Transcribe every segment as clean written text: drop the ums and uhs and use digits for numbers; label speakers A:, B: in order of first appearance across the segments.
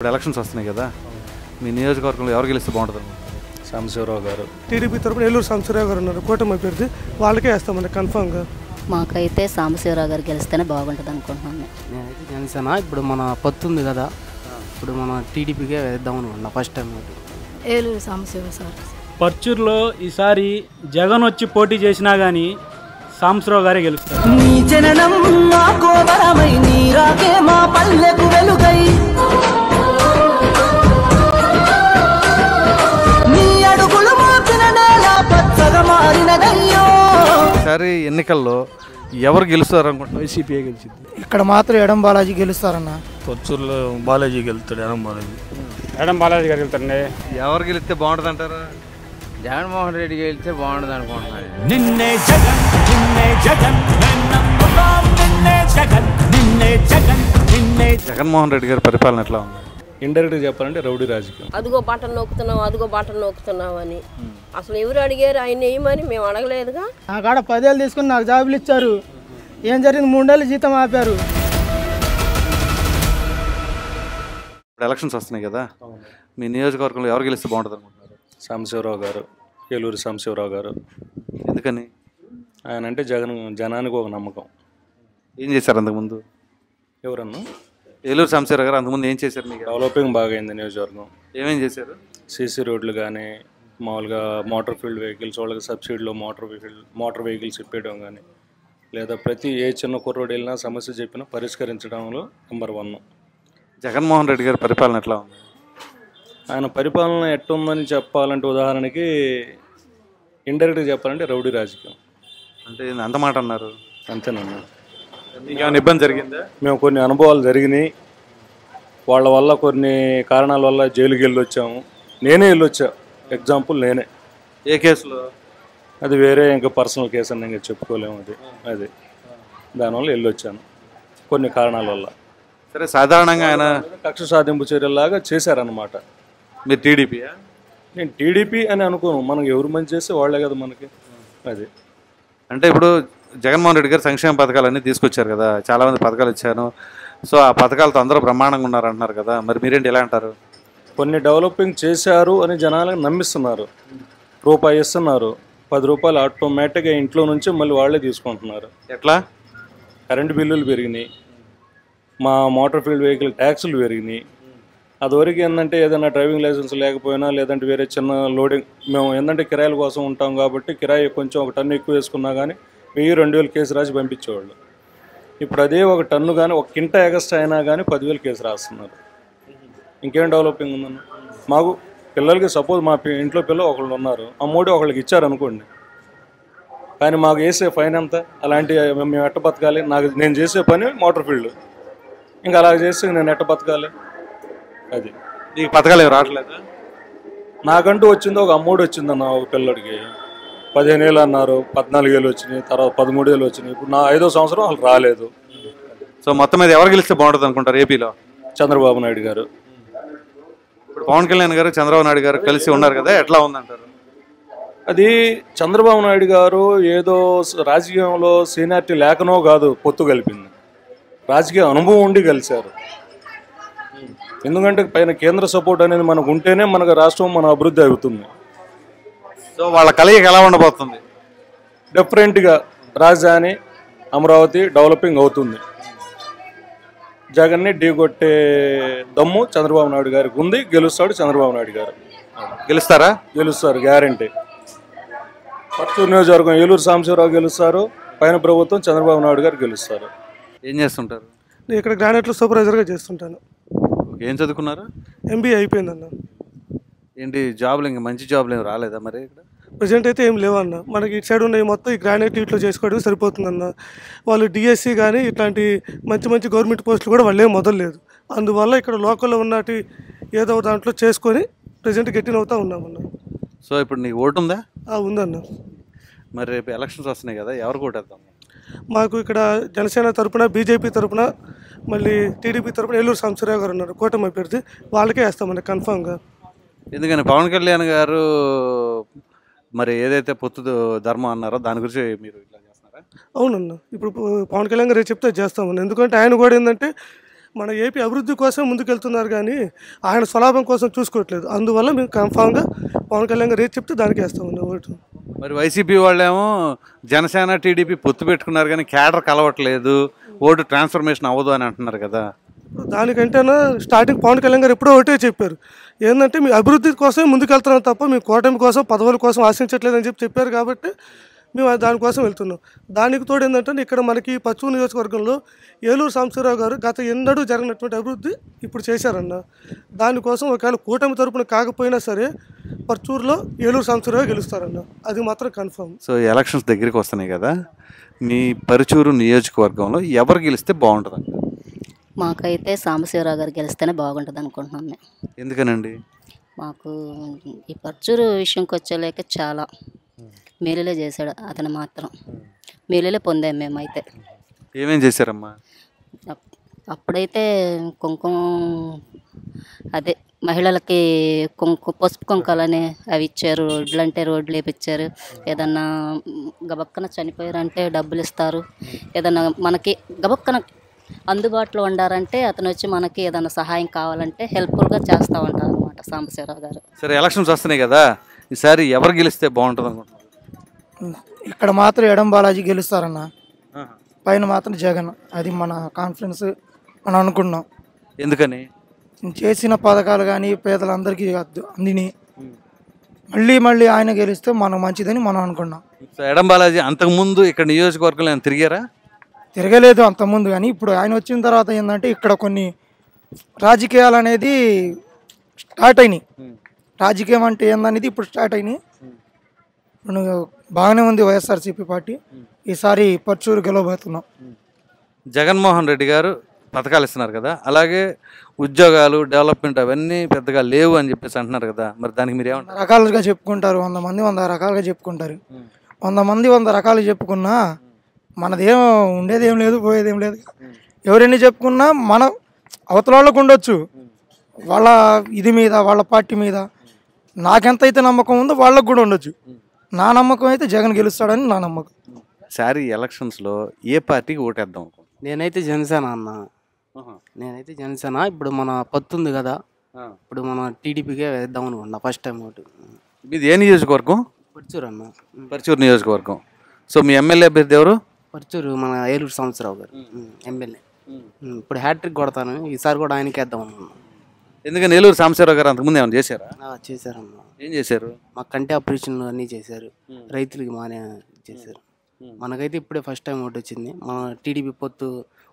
A: ఇప్పుడు ఎలక్షన్స్ వస్తున్నాయి కదా, మీ నియోజకవర్గంలో ఎవరు గెలిస్తే బాగుంటుంది?
B: సాంబశివరావు గారు.
C: టీడీపీ తరపున ఏలూరు సాంబశివరావు గారు ఉన్నారు, కూటమి అభ్యర్థి, వాళ్ళకే వేస్తామండి కన్ఫామ్గా.
D: మాకైతే సాంబశివరావు గారు గెలిస్తేనే బాగుంటుంది అనుకుంటున్నాను.
E: నేనైతే జనసేన. ఇప్పుడు మన పొత్తు ఉంది కదా, ఇప్పుడు మన టీడీపీకే వేద్దాం అనుకున్నా first time.
D: Eluru Sambasivarao sir.
F: పర్చూరులో ఈసారి జగన్ వచ్చి పోటీ చేసినా కానీ సాంబశివరావు గారే గెలుస్తారు.
A: ఈసారి ఎన్నికల్లో ఎవరు గెలుస్తారు అనుకుంటున్నారు?
B: వైసీపీఏ గెలిచింది.
C: ఇక్కడ మాత్రం ఎడం బాలాజీ గెలుస్తారన్న.
B: పొచ్చూరులో బాలాజీ గెలుస్తాడు.
F: ఎడం బాలాజీ గారు వెళ్తారండి.
A: ఎవరు గెలిస్తే బాగుంటుంది అంటారు?
E: జగన్మోహన్ రెడ్డి గెలిస్తే బాగుంటుంది అనుకుంటున్నాను.
A: జగన్మోహన్ రెడ్డి గారి పరిపాలన ఎట్లా ఉంది?
B: ఇండైరెక్ట్గా చెప్పాలంటే రౌడీ రాజకీయం.
G: అదిగో బటన్ నొక్కుతున్నావు, అదిగో బటన్ నొక్కుతున్నావు అని అసలు ఎవరు అడిగారు? ఆయన వేయమని మేము అడగలేదుగా.
C: నా కాడ 10 ఏళ్ళు తీసుకుని నాకు జాబులు ఇచ్చారు. ఏం జరిగింది? 3 ఏళ్ళు జీతం ఆపారు.
A: ఇప్పుడు ఎలక్షన్స్ వస్తున్నాయి కదా, మీ నియోజకవర్గంలో ఎవరు గెలిస్తే బాగుంటుంది అనుకుంటున్నారు?
B: సాంబశివరావు గారు, ఏలూరు సాంబశివరావు గారు.
A: ఎందుకని?
B: ఆయన అంటే జనానికి ఒక నమ్మకం.
A: ఏం చేశారు అంతకుముందు?
B: ఎవరన్నా?
A: ఏలూరు సాంబశివరావు గారు అంతకుముందు ఏం చేశారు? మీకు
B: డెవలపింగ్ బాగా అయింది నియోజకవర్గం.
A: ఏమేం చేశారు?
B: సీసీ రోడ్లు కానీ, మామూలుగా మోటార్ ఫీల్డ్ వెహికల్స్ వాళ్ళకి సబ్సిడీలో మోటార్ వెహికల్స్ ఇప్పేయడం కానీ, లేదా ప్రతి ఏ చిన్న కుర్రోడు వెళ్ళినా సమస్య చెప్పినా పరిష్కరించడంలో నెంబర్ 1.
A: జగన్మోహన్ రెడ్డి గారి పరిపాలన ఎట్లా ఉంది?
B: ఆయన పరిపాలన ఎట్టుందని చెప్పాలంటే ఉదాహరణకి ఇండైరెక్ట్గా చెప్పాలంటే రౌడీ రాజకీయం.
A: అంటే అంత మాట అన్నారు,
B: అంతేనన్నా.
A: మీకు ఏమైనా ఇబ్బంది జరిగిందా?
B: మేము కొన్ని అనుభవాలు జరిగినాయి. వాళ్ళ వల్ల కొన్ని కారణాల వల్ల జైలుకి వెళ్ళొచ్చాము. నేనే వెళ్ళొచ్చా. ఎగ్జాంపుల్ నేనే.
A: ఏ కేసులో?
B: అది వేరే ఇంకా పర్సనల్ కేసు అని ఇంకా చెప్పుకోలేము. అది దానివల్ల వెళ్ళొచ్చాను కొన్ని కారణాల వల్ల.
A: సరే, సాధారణంగా ఆయన
B: కక్ష సాధింపు చర్యలాగా చేశారనమాట.
A: మీరు టీడీపీయా?
B: నేను టీడీపీ అని అనుకోను. మనకు ఎవరు మంచి చేస్తే వాళ్ళే కదా మనకి. అది
A: అంటే ఇప్పుడు జగన్మోహన్ రెడ్డి గారు సంక్షేమ పథకాలన్నీ తీసుకొచ్చారు కదా, చాలామంది పథకాలు ఇచ్చాను. సో ఆ పథకాలతో అందరూ బ్రహ్మాండంగా ఉన్నారంటున్నారు కదా, మరి మీరేంటి ఎలా అంటారు?
B: కొన్ని డెవలపింగ్ చేశారు అని జనాలకు నమ్మిస్తున్నారు. రూపాయి ఇస్తున్నారు, 10 రూపాయలు ఆటోమేటిక్గా ఇంట్లో నుంచి మళ్ళీ వాళ్ళే తీసుకుంటున్నారు.
A: ఎట్లా?
B: కరెంటు బిల్లులు పెరిగినాయి, మా మోటార్ ఫీల్డ్ వెహికల్ ట్యాక్సులు పెరిగినాయి. అదివరకు ఏంటంటే ఏదైనా డ్రైవింగ్ లైసెన్స్ లేకపోయినా, లేదంటే వేరే చిన్న లోడింగ్, మేము ఏంటంటే కిరాయిల కోసం ఉంటాం కాబట్టి కిరాయి కొంచెం 1 టన్ను ఎక్కువ వేసుకున్నా కానీ 1000-2000 కేసు రాసి పంపించేవాళ్ళు. ఇప్పుడు అదే 1 టన్ను కానీ 1 కింట ఎగస్ట్రా అయినా కానీ 10,000 కేసు రాస్తున్నారు. ఇంకేం డెవలపింగ్ ఉందన్న? మాకు పిల్లలకి సపోజ్ మా ఇంట్లో పిల్లలు ఒకళ్ళు ఉన్నారు, అమ్మోడి ఒకళ్ళకి ఇచ్చారనుకోండి, కానీ మాకు వేసే ఫైన్ ఎంత? అలాంటి మేము ఎట్ట బతకాలి? నేను చేసే పని మోటార్ ఫీల్డ్, ఇంకా అలా చేస్తే నేను ఎట్ట బతకాలి? అది
A: నీకు పథకాలు ఏమి రావట్లేదా?
B: నాకంటూ వచ్చింది ఒక అమ్మోడు వచ్చిందన్న. ఒక పిల్లడికి 15 ఏళ్ళు అన్నారు, 14 ఏళ్ళు వచ్చినాయి, తర్వాత 13 ఏళ్ళు వచ్చినాయి. ఇప్పుడు నా 5వ సంవత్సరం వాళ్ళు రాలేదు.
A: సో మొత్తం మీద ఎవరు గెలిస్తే బాగుంటుంది అనుకుంటారు ఏపీలో?
B: చంద్రబాబు నాయుడు గారు.
A: ఇప్పుడు పవన్ కళ్యాణ్ గారు, చంద్రబాబు నాయుడు గారు కలిసి ఉన్నారు కదా, ఎట్లా ఉందంటారు?
B: అది చంద్రబాబు నాయుడు గారు ఏదో రాజకీయంలో సీనియారిటీ లేకనో కాదు పొత్తు కలిపింది, రాజకీయ అనుభవం ఉండి కలిశారు. ఎందుకంటే పైన కేంద్ర సపోర్ట్ అనేది మనకు ఉంటేనే మనకు రాష్ట్రం మన అభివృద్ధి అవుతుంది.
A: సో వాళ్ళ కలయిక ఎలా ఉండబోతుంది?
B: డిఫరెంట్గా రాజధాని అమరావతి డెవలపింగ్ అవుతుంది. జగన్ని ఢీకొట్టే దమ్ము చంద్రబాబు నాయుడు గారికి ఉంది. గెలుస్తాడు చంద్రబాబు నాయుడు గారు.
A: గెలుస్తారా?
B: గెలుస్తారు, గ్యారంటీ. పర్చూరు నియోజకవర్గం ఏలూరు సాంబశివరావు గెలుస్తారు. పైన ప్రభుత్వం చంద్రబాబు నాయుడు గారు గెలుస్తారు.
A: ఏం చేస్తుంటారు?
C: నేను ఇక్కడ గ్రానైట్లో సూపర్వైజర్గా చేస్తుంటాను.
A: ఏం చదువుకున్నారు?
C: MBA అయిపోయిందన్న.
A: ఏంటి జాబులు, ఇంకా మంచి జాబులు ఏమి రాలేదా మరి ఇక్కడ?
C: ప్రజెంట్ అయితే ఏం లేవన్న. మనకి ఇటు సైడ్ ఉన్నాయి మొత్తం ఈ గ్రానైట్ ఇట్లో చేసుకోవడం సరిపోతుందన్న. వాళ్ళు DSC కానీ ఇట్లాంటి మంచి మంచి గవర్నమెంట్ పోస్టులు కూడా వాళ్ళు ఏం మొదలలేదు. అందువల్ల ఇక్కడ లోకల్లో ఉన్నటి ఏదో దాంట్లో చేసుకొని ప్రజెంట్ గెట్టిన అవుతా ఉన్నామన్న.
A: సో ఇప్పుడు నీకు ఓటు ఉందా?
C: ఉందన్న.
A: మరి రేపు ఎలక్షన్స్ వస్తున్నాయి కదా, ఎవరు ఓటేద్దాం?
C: మాకు ఇక్కడ జనసేన తరపున, బీజేపీ తరపున, మళ్ళీ టీడీపీ తరపున ఏలూరు సాంబశివరావు గారు ఉన్నారు, కూటమి అభ్యర్థి, వాళ్ళకే వేస్తామండి కన్ఫామ్గా.
A: ఎందుకని? పవన్ కళ్యాణ్ గారు మరి ఏదైతే పొత్తు ధర్మం అన్నారో దాని గురించి మీరు ఇట్లా చేస్తున్నారా?
C: అవునన్న. ఇప్పుడు పవన్ కళ్యాణ్ గారు చెప్తే చేస్తామని. ఎందుకంటే ఆయన కూడా ఏంటంటే మన ఏపీ అభివృద్ధి కోసం ముందుకెళ్తున్నారు కానీ ఆయన స్వలాభం కోసం చూసుకోవట్లేదు. అందువల్ల మేము కన్ఫామ్గా పవన్ కళ్యాణ్ గారు ఏది చెప్తే దానికి వేస్తామన్న ఓటు.
A: మరి వైసీపీ వాళ్ళేమో జనసేన టీడీపీ పొత్తు పెట్టుకున్నారు కానీ క్యాడర్ కలవట్లేదు, ఓటు ట్రాన్స్ఫర్మేషన్ అవ్వదు అని అంటున్నారు కదా.
C: దానికంటేనా స్టార్టింగ్ పవన్ కళ్యాణ్ గారు ఎప్పుడో ఒకటే చెప్పారు, ఏంటంటే మీ అభివృద్ధి కోసమే ముందుకెళ్తున్నాం తప్ప మీ కూటమి కోసం పదవుల కోసం ఆశించట్లేదని చెప్పారు. కాబట్టి మేము దానికోసం వెళ్తున్నాం. దానికి తోడు ఏంటంటే ఇక్కడ మనకి పశ్చిమ నియోజకవర్గంలో ఏలూరు సాంబశివరావు గారు గత ఎన్నడూ జరిగినటువంటి అభివృద్ధి ఇప్పుడు చేశారన్న. దానికోసం ఒకవేళ కూటమి తరపున కాకపోయినా సరే పర్చూరులో ఏలూరు సాంబశివరావు గెలుస్తారన్న, అది మాత్రం కన్ఫర్మ్.
A: సో ఎలక్షన్స్ దగ్గరికి వస్తున్నాయి కదా, మీ పరుచూరు నియోజకవర్గంలో ఎవరు గెలిస్తే బాగుంటుంది?
D: మాకైతే సాంబశివరావు గారు గెలిస్తేనే బాగుంటుంది అనుకుంటున్నాం మేము.
A: ఎందుకనండి?
D: మాకు ఈ పర్చూరు విషయంకి వచ్చేలేక చాలా మేలులే చేశాడు అతను, మాత్రం మేలులే పొందాం మేమైతే.
A: ఏమేం చేశారమ్మా?
D: అప్పుడైతే కుంకుమ, అదే మహిళలకి పసుపు కుంకాలని అవి ఇచ్చారు, రోడ్లు అంటే రోడ్లు వేపించారు, ఏదన్నా గబక్కన చనిపోయారంటే డబ్బులు ఇస్తారు, ఏదన్నా మనకి గబక్కన అందుబాటులో ఉండారంటే అతను వచ్చి మనకి ఏదైనా సహాయం కావాలంటే హెల్ప్ఫుల్గా చేస్తూ ఉంటారు అనమాట సాంబశివరావు గారు.
A: సరే, ఎలక్షన్స్ వస్తున్నాయి కదా, ఈసారి ఎవరు గెలిస్తే బాగుంటుంది అనుకుంటున్నారు?
H: ఇక్కడ మాత్రం ఎడం బాలాజీ గెలుస్తారన్న, పైన మాత్రం జగన్. అది మన కాన్ఫిడెన్స్ మనం అనుకున్నాం.
A: ఎందుకని?
H: చేసిన పథకాలు కానీ పేదలందరికీ అందిని మళ్ళీ మళ్ళీ ఆయన గెలిస్తే మనం మంచిదని మనం అనుకున్నాం.
A: ఎడం బాలాజీ అంతకుముందు ఇక్కడ నియోజకవర్గంలో ఆయన తిరిగారా?
H: తిరగలేదు అంతకుముందు, కానీ ఇప్పుడు ఆయన వచ్చిన తర్వాత ఏంటంటే ఇక్కడ కొన్ని రాజకీయాలు అనేది స్టార్ట్ అయినాయి. రాజకీయం అంటే ఏందనేది ఇప్పుడు స్టార్ట్ అయినాయి. బాగానే ఉంది వైఎస్ఆర్సీపీ పార్టీ. ఈసారి పర్చూరు గెలవబోతున్నాం.
A: జగన్మోహన్ రెడ్డి గారు పథకాలు ఇస్తున్నారు కదా, అలాగే ఉద్యోగాలు డెవలప్మెంట్ అవన్నీ పెద్దగా లేవు అని చెప్పేసి అంటున్నారు కదా, మరి దానికి మీరు ఏమంటారు?
H: రకాలుగా చెప్పుకుంటారు, 100 మంది 100 రకాలుగా చెప్పుకుంటారు. 100 మంది 100 రకాలు చెప్పుకున్నా మనదేం ఉండేదేం లేదు, పోయేదేం లేదు. ఎవరెన్ని చెప్పుకున్నా మన అవతల వాళ్ళకు ఉండొచ్చు, వాళ్ళ ఇది మీద వాళ్ళ పార్టీ మీద నాకెంతైతే నమ్మకం ఉందో వాళ్ళకు కూడా ఉండొచ్చు. నా నమ్మకం అయితే జగన్ గెలుస్తాడని నా నమ్మకం.
A: సారీ ఎలక్షన్స్లో ఏ పార్టీకి ఓటేద్దాం?
E: నేనైతే జనసేన అన్న, నేనైతే జనసేన. ఇప్పుడు మన పొత్తు ఉంది కదా, ఇప్పుడు మన టీడీపీకే వేద్దాం అనుకున్నా ఫస్ట్ టైం ఓటు.
A: మీది ఏ నియోజకవర్గం?
E: పర్చూరు అన్న.
A: పర్చూరు నియోజకవర్గం. సో మీ ఎమ్మెల్యే అభ్యర్థి ఎవరు?
E: పర్చూరు మన ఏలూరు సాంబశివరావు గారు ఎమ్మెల్యే. ఇప్పుడు హ్యాట్రిక్ కొడతాను, ఈసారి కూడా ఆయనకి వేద్దాం అనుకున్నాను.
A: ఎందుకని? ఏలూరు సాంబశివరావు గారు అంతకుముందు ఏమైనా చేశారా?
E: చేశారన్న.
A: ఏం చేశారు?
E: మా కంటి ఆపరేషన్లు అన్నీ చేశారు, రైతులకి బాగానే చేశారు. మనకైతే ఇప్పుడే ఫస్ట్ టైం ఓటు వచ్చింది. మన టీడీపీ పొత్తు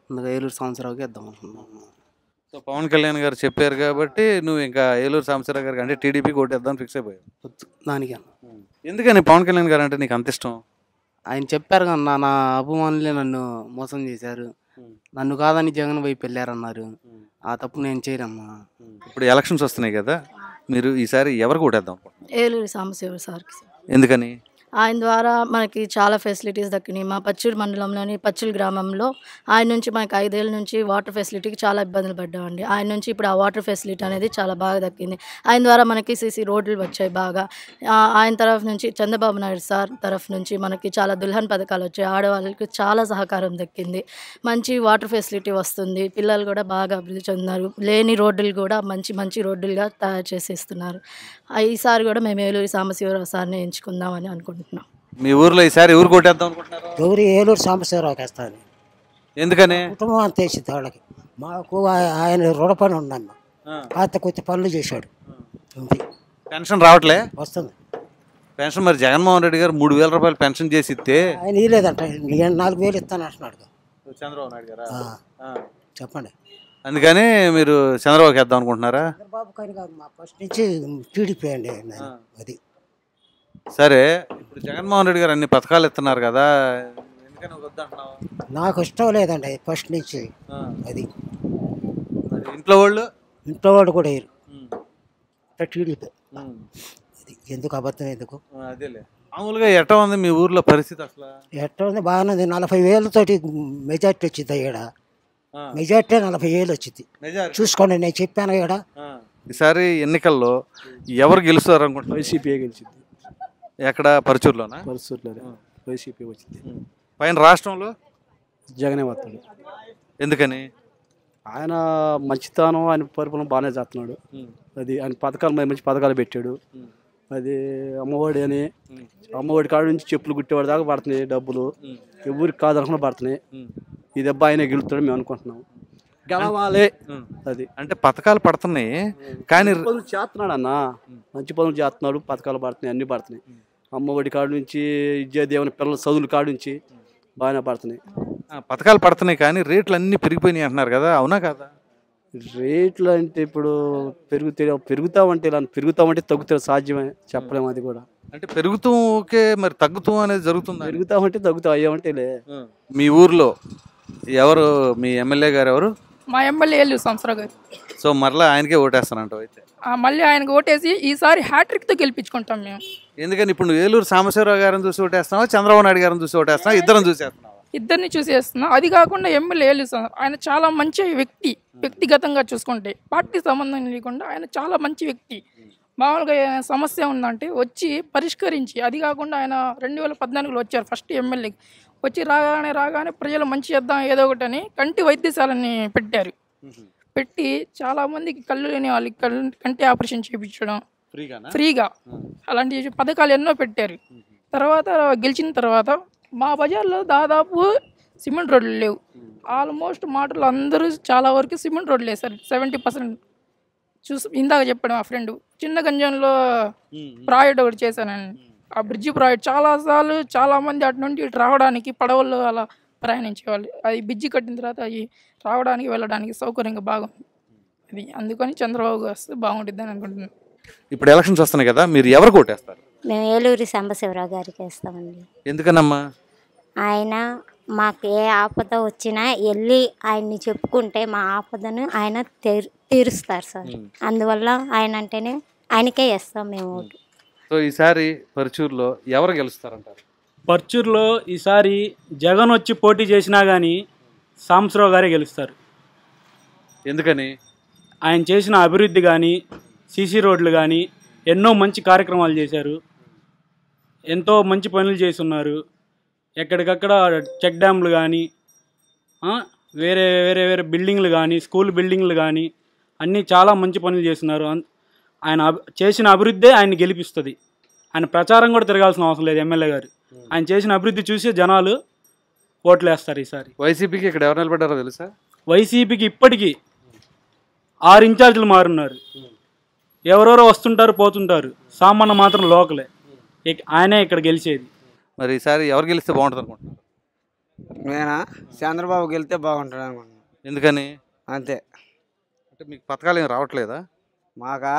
E: ముందుగా ఏలూరు సాంబశివరావుకి వేద్దాం అనుకున్నాం.
A: సో పవన్ కళ్యాణ్ గారు చెప్పారు కాబట్టి నువ్వు ఇంకా ఏలూరు సాంబశివరావు గారికి అంటే టీడీపీకి ఓటేద్దాం ఫిక్స్ అయిపోయావు.
E: పొత్తు దానికి అన్న.
A: ఎందుకని పవన్ కళ్యాణ్ గారు అంటే నీకు అంత ఇష్టం?
E: ఆయన చెప్పారు కన్నా, నా అభిమానులే నన్ను మోసం చేశారు, నన్ను కాదని జగన్ వైపు వెళ్ళారన్నారు. ఆ తప్పు నేను చేయరమ్మా.
A: ఇప్పుడు ఎలక్షన్స్ వస్తున్నాయి కదా, మీరు ఈసారి ఎవరికి ఓటేద్దాం?
I: ఏలూరు సాంబశివరావు సార్కి.
A: ఎందుకని?
I: ఆయన ద్వారా మనకి చాలా ఫెసిలిటీస్ దక్కినాయి. మా పచ్చూరు మండలంలోని పచ్చూరు గ్రామంలో ఆయన నుంచి మనకి 5 ఏళ్ళ నుంచి వాటర్ ఫెసిలిటీకి చాలా ఇబ్బందులు పడ్డామండి. ఆయన నుంచి ఇప్పుడు ఆ వాటర్ ఫెసిలిటీ అనేది చాలా బాగా దక్కింది. ఆయన ద్వారా మనకి సీసీ రోడ్లు వచ్చాయి బాగా. ఆయన తరఫు నుంచి చంద్రబాబు నాయుడు సార్ తరఫు నుంచి మనకి చాలా దుల్హన్ పథకాలు వచ్చాయి. ఆడవాళ్ళకి చాలా సహకారం దక్కింది. మంచి వాటర్ ఫెసిలిటీ వస్తుంది. పిల్లలు కూడా బాగా అభివృద్ధి చెందుతున్నారు. లేని రోడ్లు కూడా మంచి మంచి రోడ్లుగా తయారు చేసి ఇస్తున్నారు. ఈసారి కూడా మేము ఏలూరు సాంబశివరావు సార్ని ఎంచుకుందామని అనుకుంటున్నాం.
A: మీ ఊర్లో ఈసారి ఎవరు కొట్టేద్దాం అనుకుంటున్నారు?
J: ఏలూరు సాంబశివరావుకి వేస్తాను.
A: ఎందుకని?
J: కుటుంబం అంత వేసింది వాళ్ళకి. మాకు ఆయన రుణపని ఉన్నాను, పాత కొద్ది పనులు చేశాడు.
A: పెన్షన్ రావట్లే?
J: వస్తుంది
A: పెన్షన్. మరి జగన్మోహన్ రెడ్డి గారు 3,000 రూపాయలు పెన్షన్ చేసి ఇస్తే
J: ఆయన ఇవ్వలేదంట. 4,000 ఇస్తాను అంటున్నాడు
A: చంద్రబాబు నాయుడు గారు.
J: చెప్పండి.
A: అందుకని మీరు చంద్రబాబుకి వేద్దాం అనుకుంటున్నారా?
J: చంద్రబాబు కానీ కాదు, మా ఫస్ట్ నుంచి టీడీపీ అండి. అది
A: సరే, ఇప్పుడు జగన్మోహన్ రెడ్డి గారు అన్ని పథకాలు ఇస్తున్నారు కదా, ఎందుకని వద్దంటున్నావు?
J: నాకు ఇష్టం లేదండి ఫస్ట్ నుంచి. అది
A: ఇంట్లో వాళ్ళు
J: కూడా వేయరు టీడీపీ. అది ఎందుకు అబద్ధం ఎందుకు?
A: అదేలే. మామూలుగా ఎట్లా ఉంది మీ ఊర్లో పరిస్థితి అసలు?
J: ఎట్లా ఉంది? బాగానే ఉంది. 40,000 మెజార్టీ వచ్చింది. ఇక్కడ మెజార్టీ 40,000 వచ్చింది. చూసుకోండి, నేను చెప్పాను ఇక్కడ.
A: ఈసారి ఎన్నికల్లో ఎవరు గెలుస్తారు అనుకుంటున్నారు?
B: వైసీపీ గెలిచింది.
A: ఎక్కడ? పరుచూరులోనా?
B: పరుచూరులోనే వైసీపీ వచ్చింది.
A: పైన రాష్ట్రంలో
B: జగనే వస్తాడు.
A: ఎందుకని?
K: ఆయన మంచితనం, ఆయన పరిపాలన బాగానే చేస్తున్నాడు. అది ఆయన పథకాలు మంచి పథకాలు పెట్టాడు. అది అమ్మఒడి అని, అమ్మఒడి కాడ నుంచి చెప్పులు కుట్టేవాడి దాకా పడుతున్నాయి డబ్బులు, ఎవరికి కాదనుకున్నా పడుతున్నాయి. ఈ దెబ్బ ఆయనే గెలుస్తాడు మేము అనుకుంటున్నాం. గెలవాలి. అది
A: అంటే పథకాలు పడుతున్నాయి కానీ
K: పనులు చేస్తున్నాడు అన్న, మంచి పనులు చేస్తున్నాడు, పథకాలు పడుతున్నాయి, అన్నీ పడుతున్నాయి. అమ్మఒడి కాడ నుంచి విద్యాదేవన పిల్లల చదువుల కాడ నుంచి బాగానే పడుతున్నాయి.
A: పథకాలు పడుతున్నాయి కానీ రేట్లు అన్నీ పెరిగిపోయినాయి అంటున్నారు కదా, అవునా కదా?
K: రేట్లు అంటే ఇప్పుడు పెరుగుతామంటే ఇలా పెరుగుతామంటే తగ్గుతాం, సాధ్యమే చెప్పలేము. అది కూడా
A: అంటే పెరుగుతూ ఓకే, మరి తగ్గుతూ అనేది జరుగుతుంది.
K: పెరుగుతామంటే తగ్గుతాం, అయ్యామంటే లే.
A: మీ ఊర్లో ఎవరు మీ ఎమ్మెల్యే గారు ఎవరు?
L: మా ఎమ్మెల్యే ఏలూరు సాంబశివరావు గారు.
A: సో మరలా ఆయనకే ఓటేస్తానంటావు అయితే?
L: మళ్ళీ ఆయనకు ఓటేసి ఈసారి హ్యాట్రిక్తో గెలిపించుకుంటాం మేము.
A: ఎందుకని ఇప్పుడు నువ్వు ఏలూరు సాంబశివరావు గారిని చూసి ఓటేస్తున్నావా, చంద్రబాబు నాయుడు గారిని చూసి ఓటేస్తున్నావా, ఇద్దరం చూసేస్తున్నావా?
L: ఇద్దరిని చూసేస్తున్నాం. అది కాకుండా ఎమ్మెల్యే ఏలూరు ఆయన చాలా మంచి వ్యక్తి. వ్యక్తిగతంగా చూసుకుంటే పార్టీ సంబంధం లేకుండా ఆయన చాలా మంచి వ్యక్తి. మామూలుగా సమస్య ఉందంటే వచ్చి పరిష్కరించి, అది కాకుండా ఆయన 2014లో వచ్చారు ఫస్ట్ ఎమ్మెల్యే. వచ్చి రాగానే ప్రజలు మంచి చేద్దాం ఏదో ఒకటని కంటి వైద్యశాలని పెట్టారు. పెట్టి చాలామందికి కళ్ళు లేని వాళ్ళకి కంటి ఆపరేషన్ చేయించడం ఫ్రీగా, అలాంటి పథకాలు ఎన్నో పెట్టారు. తర్వాత గెలిచిన తర్వాత మా బజార్లో దాదాపు సిమెంట్ రోడ్లు లేవు. ఆల్మోస్ట్ మాటలు అందరూ చాలా వరకు సిమెంట్ రోడ్లు వేశారు. 70% చూసి ఇందాక చెప్పాడు మా ఫ్రెండ్, చిన్న గంజంలో ప్రాజెక్ట్ ఒకటి చేశానని. ఆ బ్రిడ్జి ప్రాజెక్ట్ చాలాసార్లు చాలామంది అటు నుండి ఇటు రావడానికి పడవల్లో అలా ప్రయాణించేవాళ్ళు. అది బ్రిడ్జి కట్టిన తర్వాత అవి రావడానికి వెళ్ళడానికి సౌకర్యంగా బాగుంది. అది అందుకని చంద్రబాబు వస్తే బాగుంటుంది అని అనుకుంటున్నాను.
A: ఇప్పుడు ఎలక్షన్స్ వస్తున్నాయి కదా, మీరు ఎవరు ఓటేస్తారు?
M: మేము ఏలూరి సాంబశివరావు గారికి వేస్తామండి.
A: ఎందుకనమ్మా?
M: ఆయన మాకు ఏ ఆపద వచ్చినా వెళ్ళి ఆయన్ని చెప్పుకుంటే మా ఆపదను ఆయన తీరుస్తారు సార్. అందువల్ల ఆయన అంటేనే ఆయనకే వేస్తాం మేము ఓటు.
A: సో ఈసారి పర్చూరులో ఎవరు గెలుస్తారంటారు?
F: పర్చూరులో ఈసారి జగన్ వచ్చి పోటీ చేసినా కానీ సాంబశివరావు గారే గెలుస్తారు.
A: ఎందుకని?
F: ఆయన చేసిన అభివృద్ధి కానీ, సీసీ రోడ్లు కానీ ఎన్నో మంచి కార్యక్రమాలు చేశారు. ఎంతో మంచి పనులు చేస్తున్నారు. ఎక్కడికక్కడ చెక్ డ్యామ్లు కానీ, వేరే వేరే వేరే బిల్డింగ్లు కానీ, స్కూల్ బిల్డింగ్లు కానీ అన్నీ చాలా మంచి పనులు చేస్తున్నారు. ఆయన చేసిన అభివృద్ధే ఆయన గెలిపిస్తుంది. ఆయన ప్రచారం కూడా తిరగాల్సిన అవసరం లేదు ఎమ్మెల్యే గారు. ఆయన చేసిన అభివృద్ధి చూసి జనాలు ఓట్లు వేస్తారు ఈసారి.
A: వైసీపీకి ఇక్కడ ఎవరు నిలబడ్డారో తెలుసా?
F: వైసీపీకి ఇప్పటికీ 6 ఇన్ఛార్జీలు మారున్నారు. ఎవరెవరో వస్తుంటారు పోతుంటారు, సామాన్య మాత్రం లోకలే. ఆయనే ఇక్కడ గెలిచేది.
A: మరి ఈసారి ఎవరు గెలిస్తే బాగుంటుంది అనుకుంటున్నారు?
N: నేనా చంద్రబాబు గెలిస్తే బాగుంటుంది అనుకుంటున్నాను.
A: ఎందుకని?
N: అంతే.
A: అంటే మీకు పథకాలు ఏం రావట్లేదా?
N: మాకా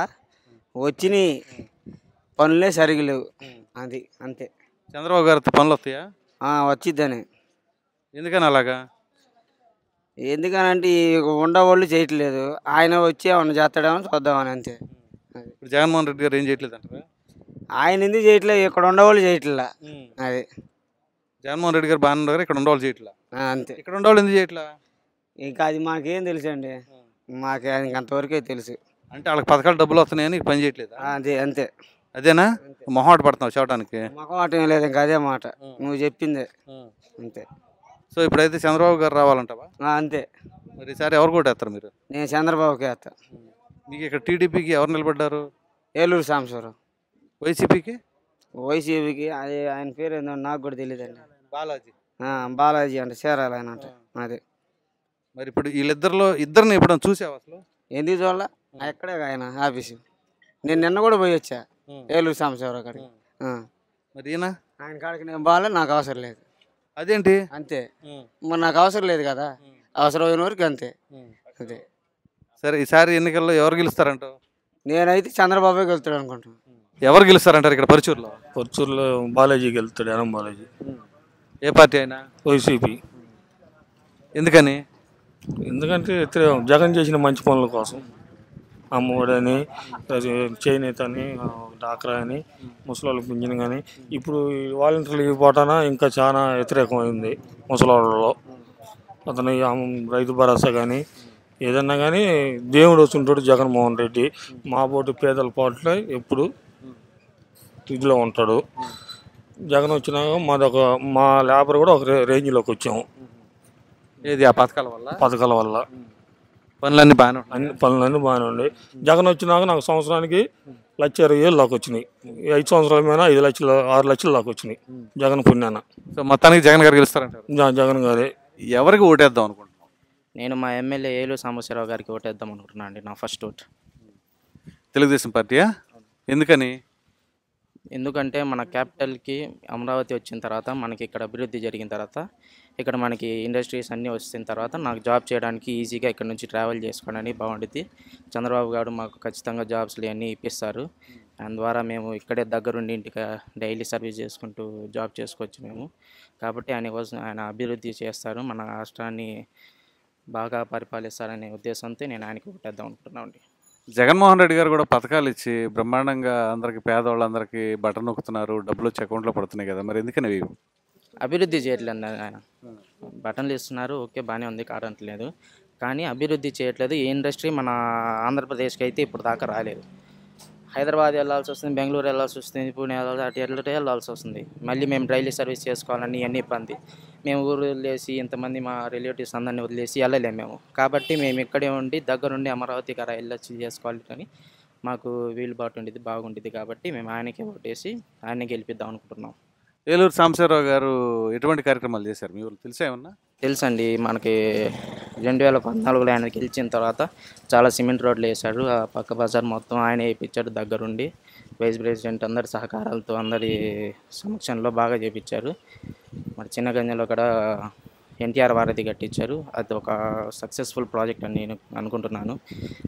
N: వచ్చినాయి పనులే సరిగా లేవు, అది అంతే.
A: చంద్రబాబు గారితో పనులు వస్తాయా?
N: వచ్చిద్దని.
A: ఎందుకని అలాగా?
N: ఎందుకనంటే ఉండవాళ్ళు చేయట్లేదు, ఆయన వచ్చి ఏమన్నా చేస్తాడేమో చూద్దామని అంతే.
A: ఇప్పుడు జగన్మోహన్ రెడ్డి గారు ఏం చేయట్లేదు అంటారా?
N: ఆయన ఎందుకు చేయట్లేదు, ఇక్కడ ఉండవాళ్ళు చేయట్లా. అది
A: జగన్మోహన్ రెడ్డి గారు బాగానే ఉన్నారు, ఇక్కడ ఉండవాళ్ళు చేయట్లా.
N: అంతే.
A: ఇక్కడ ఉండవాళ్ళు ఎందుకు చేయట్లా?
N: ఇంకా అది మాకేం తెలుసు అండి, మాకు అంతవరకే తెలుసు.
A: అంటే వాళ్ళకి పథకాలు డబ్బులు వస్తున్నాయని పని చేయట్లేదు.
N: అదే అంతే.
A: అదేనా మొహమాట పడుతున్నావు చెప్పడానికి?
N: మొహమాటం లేదు, ఇంకా అదే మాట నువ్వు చెప్పిందే అంతే.
A: సో ఇప్పుడైతే చంద్రబాబు గారు రావాలంటావా?
N: అంతే.
A: మరి ఈసారి ఎవరు కొట్టేస్తారు మీరు?
N: నేను చంద్రబాబుకి వేస్తా.
A: మీకు ఇక్కడ టీడీపీకి ఎవరు నిలబడ్డారు?
N: ఏలూరు సాంబశివరావు.
A: వైసీపీకి?
N: వైసీపీకి అది ఆయన పేరు ఏందో నాకు కూడా తెలియదండి.
A: బాలాజీ.
N: బాలాజీ అంటే చేరాలి ఆయన అంటే. అదే.
A: మరి ఇప్పుడు వీళ్ళిద్దరిలో ఇద్దరిని ఎప్పుడైనా చూసావు అసలు?
N: ఎందుకు చూడాల, ఎక్కడే ఆయన ఆఫీసు. నేను నిన్న కూడా పోయి వచ్చా ఏలూరు సాంబశివరావు కాడికి.
A: మరి ఈయన
N: ఆయన కాడికి నేను బాగాలే, నాకు అవసరం లేదు.
A: అదేంటి?
N: అంతే. మరి నాకు అవసరం లేదు కదా, అవసరమైన వరకు అంతే. అదే.
A: సరే ఈసారి ఎన్నికల్లో ఎవరు గెలుస్తారంటావు?
N: నేనైతే చంద్రబాబు గెలుస్తాడు అనుకుంటున్నాను.
A: ఎవరు గెలుస్తారంటారు ఇక్కడ పరుచూరులో?
B: పరుచూరులో బాలాజీ గెలుస్తాడు, ఎనం బాలాజీ.
A: ఏ పార్టీ అయినా?
B: వైసీపీ.
A: ఎందుకని?
B: ఎందుకంటే జగన్ చేసిన మంచి పనుల కోసం, అమ్మఒడని, చేనేత అని, డాక్రా అని, ముసలాళ్ళకి పింఛన్ కానీ. ఇప్పుడు వాలంటీర్లు ఇవ్వటాన ఇంకా చాలా వ్యతిరేకమైంది ముసలాళ్ళలో. అతను రైతు భరోసా కానీ ఏదన్నా కానీ దేవుడు వస్తుంటాడు జగన్మోహన్ రెడ్డి. మా పోటీ పేదల పాటలో ఎప్పుడు ఇదిలో ఉంటాడు. జగన్ వచ్చినాక మా లేబర్ కూడా ఒక రేంజ్లోకి వచ్చాము.
A: ఏది? ఆ పథకాల వల్ల.
B: పథకాల వల్ల
A: పనులన్నీ బాగానే ఉన్నాయి.
O: అన్ని పనులన్నీ బాగానే ఉన్నాయి. జగన్ వచ్చినాక నాకు సంవత్సరానికి 1,20,000 దాకా వచ్చినాయి. ఈ 5 సంవత్సరాల మీద 5 లక్షలు 6 లక్షలు దాకా వచ్చినాయి జగన్ పుణ్యాన.
A: సో మొత్తానికి జగన్ గారు గెలుస్తారంటారు.
O: జగన్ గారే.
A: ఎవరికి ఓటేద్దాం అనుకుంటున్నాం?
P: నేను మా ఎమ్మెల్యే ఏలూరు సాంబశివరావు గారికి ఓటేద్దాం అనుకుంటున్నాను అండి. నా ఫస్ట్ ఓట్
A: తెలుగుదేశం పార్టీయా? ఎందుకని?
P: ఎందుకంటే మన క్యాపిటల్కి అమరావతి వచ్చిన తర్వాత, మనకి ఇక్కడ అభివృద్ధి జరిగిన తర్వాత, ఇక్కడ మనకి ఇండస్ట్రీస్ అన్నీ వచ్చిన తర్వాత నాకు జాబ్ చేయడానికి ఈజీగా ఇక్కడ నుంచి ట్రావెల్ చేసుకోవడానికి బాగుంటుంది. చంద్రబాబు గారు మాకు ఖచ్చితంగా జాబ్స్లు అన్నీ ఇప్పిస్తారు. దాని ద్వారా మేము ఇక్కడే దగ్గరుండి ఇంటికి డైలీ సర్వీస్ చేసుకుంటూ జాబ్ చేసుకోవచ్చు మేము. కాబట్టి ఆయన అభివృద్ధి చేస్తారు, మన రాష్ట్రాన్ని బాగా పరిపాలిస్తారనే ఉద్దేశంతో నేను ఆయనకి ఓటేద్దాం అనుకుంటున్నాను అండి.
A: జగన్మోహన్ రెడ్డి గారు కూడా పథకాలు ఇచ్చి బ్రహ్మాండంగా అందరికి, పేదవాళ్ళందరికీ బటన్ నొక్కుతున్నారు, డబ్బులు వచ్చి అకౌంట్లో పడుతున్నాయి కదా, మరి ఎందుకని అవి
P: అభివృద్ధి చేయట్లేదు ఆయన? బటన్లు ఇస్తున్నారు, ఓకే బాగానే ఉంది, కాదంటలేదు, కానీ అభివృద్ధి చేయట్లేదు. ఈ ఇండస్ట్రీ మన ఆంధ్రప్రదేశ్కి అయితే ఇప్పుడు దాకా రాలేదు. హైదరాబాద్ వెళ్ళాల్సి వస్తుంది, బెంగళూరు వెళ్ళాల్సి వస్తుంది, పూణే వెళ్ళాల్సి వస్తుంది. మళ్ళీ మేము డైలీ సర్వీస్ చేసుకోవాలని ఇవన్నీ ఇబ్బంది. మేము ఊరు వదిలేసి ఇంతమంది మా రిలేటివ్స్ అందరినీ వదిలేసి వెళ్ళలేము మేము. కాబట్టి మేము ఇక్కడే ఉండి దగ్గరుండి అమరావతి గారు వెళ్ళొచ్చి చేసుకోవాలి కానీ మాకు వీలుబాటు ఉండేది, బాగుండేది. కాబట్టి మేము ఆయనకే ఓటేసి ఆయన్ని గెలిపిద్దాం అనుకుంటున్నాం.
A: ఏలూరు సాంబశివరావు గారు ఎటువంటి కార్యక్రమాలు చేశారు మీ ఊరు తెలుసా ఏమన్నా?
P: తెలుసండి, మనకి 2014లో ఆయన గెలిచిన తర్వాత చాలా సిమెంట్ రోడ్లు వేశాడు. ఆ పక్క బజార్ మొత్తం ఆయన వేయించాడు దగ్గరుండి. వైస్ ప్రెసిడెంట్ అందరి సహకారాలతో, అందరి సమక్షంలో బాగా చేయించారు. మరి చిన్న గంజలో కూడా ఎన్టీఆర్ వారధి కట్టించారు. అది ఒక సక్సెస్ఫుల్ ప్రాజెక్ట్ అని నేను అనుకుంటున్నాను.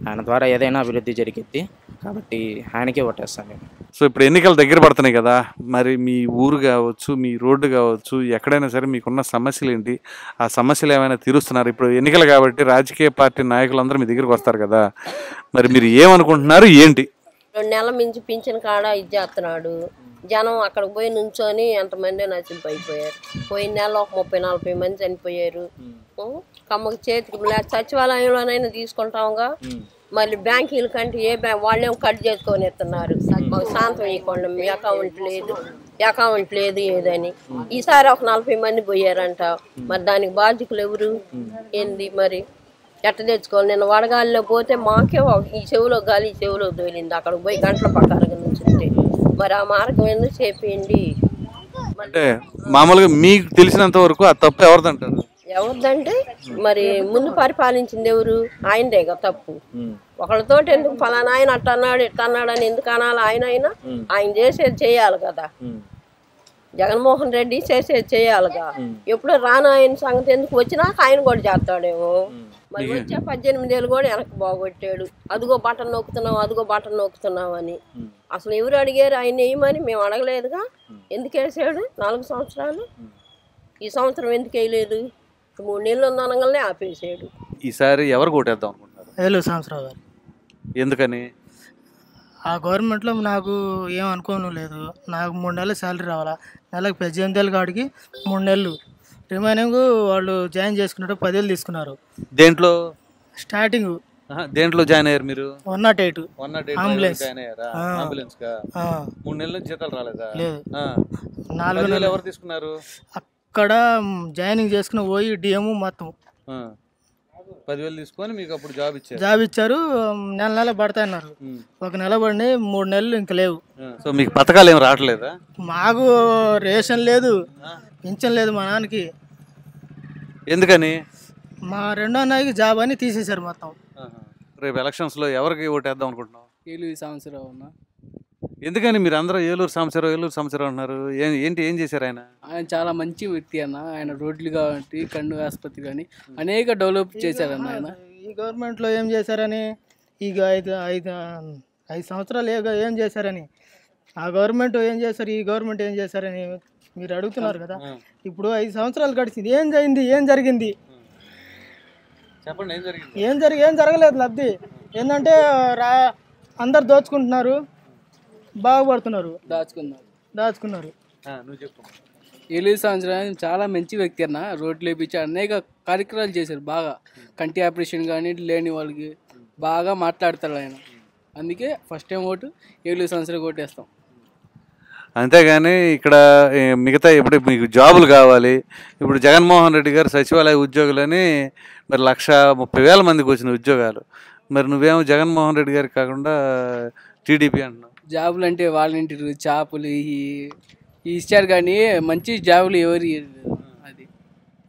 P: ఆయన ద్వారా ఏదైనా అభివృద్ధి జరిగిద్ది, కాబట్టి ఆయనకే ఓటేస్తాను నేను.
A: సో ఇప్పుడు ఎన్నికలు దగ్గర పడుతున్నాయి కదా, మరి మీ ఊరు కావచ్చు, మీ రోడ్డు కావచ్చు, ఎక్కడైనా సరే మీకున్న సమస్యలు ఏంటి? ఆ సమస్యలు ఏమైనా తీరుస్తున్నారు? ఇప్పుడు ఎన్నికలు కాబట్టి రాజకీయ పార్టీ నాయకులందరూ మీ దగ్గరికి వస్తారు కదా, మరి మీరు ఏమనుకుంటున్నారు ఏంటి?
G: 2 నెలల మించి పింఛన్ కాడ ఇది చేస్తున్నాడు. జనం అక్కడికి పోయి నుంచొని ఎంతమంది నశింపైపోయారు. పోయిన నెల ఒక 30-40 మంది చనిపోయారు. కమ్మకి చేతికి సచివాలయంలోనైనా తీసుకుంటాంగా, మళ్ళీ బ్యాంకీల కంటే ఏ బ్యాంక్ వాళ్ళేమో కట్ చేసుకొని ఇస్తున్నారు. మాకు శాంతం ఇవ్వకుండా మీ అకౌంట్ లేదు ఏదని. ఈసారి ఒక 40 మంది పోయారంట. మరి దానికి బాధ్యతలు ఎవరు ఏంది? మరి ఎట్ట తెచ్చుకోవాలి? నిన్న వడగాలిలో పోతే మాకే ఈ చెవులో గాలి ఈ చెవులో దోలింది. అక్కడికి పోయి గంటల పట్టారుగా నుంచుంటే మరి ఆ మార్గం ఎందుకు చేయండి?
A: అంటే మామూలుగా మీకు తెలిసినంత వరకు ఆ తప్పు ఎవరిదంటారు?
G: ఎవరిదంటే మరి ముందు పరిపాలించింది ఎవరు? ఆయనదే కదా తప్పు. ఒకళ్ళతో ఎందుకు ఫలానా ఆయన అట్ట అన్నాడు ఇట్ట అన్నాడు అని ఎందుకు అనాలి? ఆయన చేసేది చేయాలి కదా. జగన్మోహన్ రెడ్డి చేసేది చేయాలిగా. ఎప్పుడు రాను ఆయన సంగతి ఎందుకు, వచ్చినాక ఆయన కూడా చేస్తాడేమో. మరి వచ్చే 18 ఏళ్ళు కూడా వెనక్కి బాగొట్టాడు. అదిగో బటన్ నొక్కుతున్నావు అని. అసలు ఎవరు అడిగారు ఆయన వేయమని? మేము అడగలేదుగా. ఎందుకు వేసాడు 4 సంవత్సరాలు? ఈ సంవత్సరం ఎందుకు వేయలేదు? 3 నెలలు ఉందనగానే ఆపేసాడు.
A: ఈసారి ఎవరు కొట్టేద్దాం అనుకుంటున్నారు?
Q: ఏలూరు సాంబశివరావు గారు.
A: ఎందుకని?
Q: ఆ గవర్నమెంట్లో నాకు ఏం అనుకోను లేదు. నాకు 3 నెలలు శాలరీ రావాలా, నెలకు 18,000 కాడికి 3 నెలలు రిమైనింగ్ వాళ్ళు జాయిన్ చేసుకున్నట్టు 10,000 తీసుకున్నారు.
A: దేంట్లో
Q: స్టార్టింగ్?
A: దేంట్లో జాయిన్ అయ్యారు మీరు?
Q: 108 అంబులెన్స్.
A: 3 నెలల జీతాలు రాలేదా?
Q: లేదు.
A: 4 నెలలు ఎవరు తీసుకున్నారు?
Q: అక్కడ జాయినింగ్ చేసుకుని పోయి డిఎం మొత్తం
A: 10,000 తీసుకొని మీకు అప్పుడు
Q: జాబ్ ఇచ్చారు. నెల పడతాయన్నారు. ఒక నెల పడినాయి, 3 నెలలు ఇంకా లేవు.
A: సో మీకు పథకాలు ఏమి రావట్లేదా?
Q: మాకు రేషన్ లేదు, పింఛన్ లేదు మా నాన్నకి.
A: ఎందుకని?
Q: మా రెండో అన్నయ్యకి జాబ్ అని తీసేశారు మొత్తం.
A: రేపు ఎలక్షన్స్లో ఎవరికి ఓటేద్దాం అనుకుంటున్నాం?
R: ఏలూరు సాంబశివరావు అన్న.
A: ఎందుకని మీరు అందరూ ఏలూరు సాంబశివరావు అన్నారు? ఏం చేశారు ఆయన?
R: ఆయన చాలా మంచి వ్యక్తి అన్న. ఆయన రోడ్లు కాబట్టి, కన్ను ఆసుపత్రి కానీ అనేక డెవలప్ చేశారన్న ఆయన.
Q: ఈ గవర్నమెంట్లో ఏం చేశారని, ఇక 5 సంవత్సరాలు ఏం చేశారని, ఆ గవర్నమెంట్ ఏం చేశారు, ఈ గవర్నమెంట్ ఏం చేశారని మీరు అడుగుతున్నారు కదా. ఇప్పుడు 5 సంవత్సరాలు గడిచింది. ఏం జరిగింది?
A: చెప్పండి.
Q: ఏం జరగలేదు. లబ్ధి ఏంటంటే అందరు దోచుకుంటున్నారు, బాగుపడుతున్నారు. దాచుకున్నారు.
R: ఏలూరు సంవత్సరం చాలా మంచి వ్యక్తి అన్న. రోడ్లు వేయించి అనేక కార్యక్రమాలు చేశారు. బాగా కంటి ఆపరేషన్ కానీ లేని వాళ్ళకి బాగా మాట్లాడతాడు ఆయన. అందుకే ఫస్ట్ టైం ఓటు ఏలూరు సంవత్సరం ఓటేస్తాం.
A: అంతేగాని ఇక్కడ మిగతా ఇప్పుడు మీకు జాబులు కావాలి. ఇప్పుడు జగన్మోహన్ రెడ్డి గారు సచివాలయ ఉద్యోగులని మరి 1,30,000 మందికి వచ్చిన ఉద్యోగాలు. మరి నువ్వేమో జగన్మోహన్ రెడ్డి గారికి కాకుండా టీడీపీ అంటున్నావు.
R: జాబులు అంటే వాలంటీర్ చేపలు ఈ ఇచ్చారు కానీ మంచి జాబులు ఎవరు ఇవ్వలేదు. అది